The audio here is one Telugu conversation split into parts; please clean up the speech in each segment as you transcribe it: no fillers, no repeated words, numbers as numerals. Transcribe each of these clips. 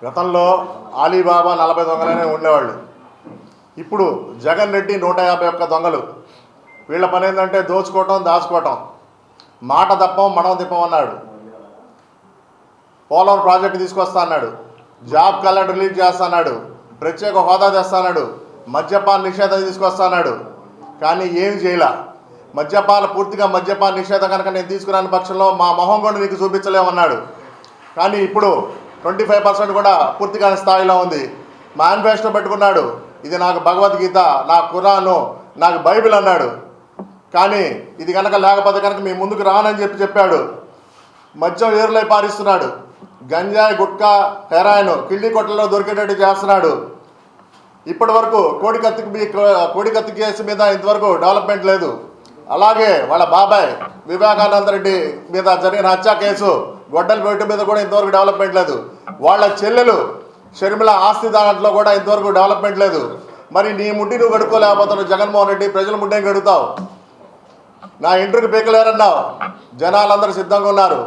గతంలో అలీబాబా 40 దొంగలనే ఉండేవాళ్ళు. ఇప్పుడు జగన్ రెడ్డి 151 దొంగలు. వీళ్ళ పని ఏంటంటే దోచుకోవటం, దాచుకోవటం. మాట తప్పం, మడం తిప్పం అన్నాడు. పోలవరం ప్రాజెక్టు తీసుకొస్తా అన్నాడు. జాబ్ క్యాలెండర్ రిలీజ్ చేస్తా అన్నాడు. ప్రత్యేక హోదా తెస్తా అన్నాడు. మద్యపాన నిషేధం తీసుకొస్తా అన్నాడు. కానీ ఏమి చేయలే. పూర్తిగా మద్యపాన నిషేధం కనుక నేను తీసుకురాని పక్షంలో మా మొహం కూడా నీకు చూపించలేమన్నాడు. కానీ ఇప్పుడు 25% కూడా పూర్తిగా స్థాయిలో ఉంది. మేనిఫెస్టో పెట్టుకున్నాడు. ఇది నాకు భగవద్గీత, నాకు ఖురాను, నాకు బైబిల్ అన్నాడు. కానీ ఇది కనుక లేకపోతే కనుక మీ ముందుకు రానని చెప్పాడు. మద్యం ఏరులై పారిస్తున్నాడు. గంజాయి, గుట్కా, హెరాయిన్ కిళ్ళి కొట్టల్లో దొరికేటట్టు చేస్తున్నాడు. ఇప్పటి వరకు కోడికత్తి కేసు మీద ఇంతవరకు డెవలప్మెంట్ లేదు. అలాగే వాళ్ళ బాబాయ్ వివేకానంద రెడ్డి మీద జరిగిన హత్య కేసు, గొడ్డలపేట మీద కూడా ఇంతవరకు డెవలప్మెంట్ లేదు. వాళ్ళ చెల్లెలు షర్మిల ఆస్తి దాంట్లో కూడా ఇంతవరకు డెవలప్మెంట్ లేదు. మరి నీ ముడ్డి నువ్వు గడుకోలేకపోతున్నావు జగన్మోహన్ రెడ్డి, ప్రజల ముడ్డేం గడుగుతావు? నా ఇంటికి పీకలేరన్నావు. జనాలందరూ సిద్ధంగా ఉన్నారు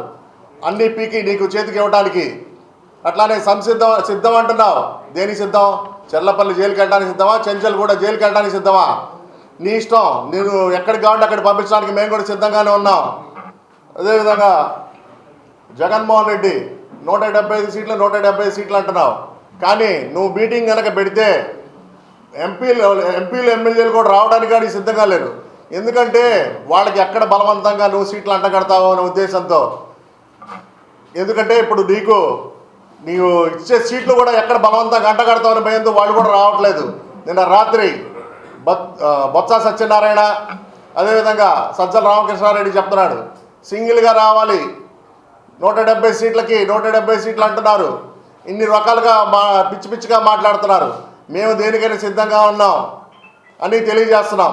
అన్నీ పీకి నీకు చేతికి ఇవ్వడానికి. అట్లానే సిద్ధం అంటున్నావు. దేనికి సిద్ధం? చెర్లపల్లి జైలుకి వెళ్ళడానికి సిద్ధమా? చెంచల్ కూడా జైలుకి వెళ్ళడానికి సిద్ధమా? నీ ఇష్టం. నేను ఎక్కడికి కావాలంటే అక్కడికి పంపించడానికి మేము కూడా సిద్ధంగానే ఉన్నాం. అదేవిధంగా జగన్మోహన్ రెడ్డి 175 సీట్లు 175 సీట్లు అంటున్నావు. కానీ నువ్వు మీటింగ్ కనుక పెడితే ఎంపీలు ఎమ్మెల్యేలు కూడా రావడానికి కానీ సిద్ధంగా లేరు. ఎందుకంటే వాళ్ళకి ఎక్కడ బలవంతంగా నువ్వు సీట్లు అంటగడతావు అనే ఉద్దేశంతో. ఎందుకంటే ఇప్పుడు నీవు ఇచ్చే సీట్లు కూడా ఎక్కడ బలవంతంగా అంటగడతావు అనే భయంతో వాళ్ళు కూడా రావట్లేదు. నిన్న రాత్రి బొత్స సత్యనారాయణ, అదేవిధంగా సజ్జల రామకృష్ణారెడ్డి చెప్తున్నాడు సింగిల్గా రావాలి. 170 సీట్లకి 170 సీట్లు అంటున్నారు. ఇన్ని రకాలుగా పిచ్చి పిచ్చిగా మాట్లాడుతున్నారు. మేము దేనికైనా సిద్ధంగా ఉన్నాం అని తెలియజేస్తున్నాం.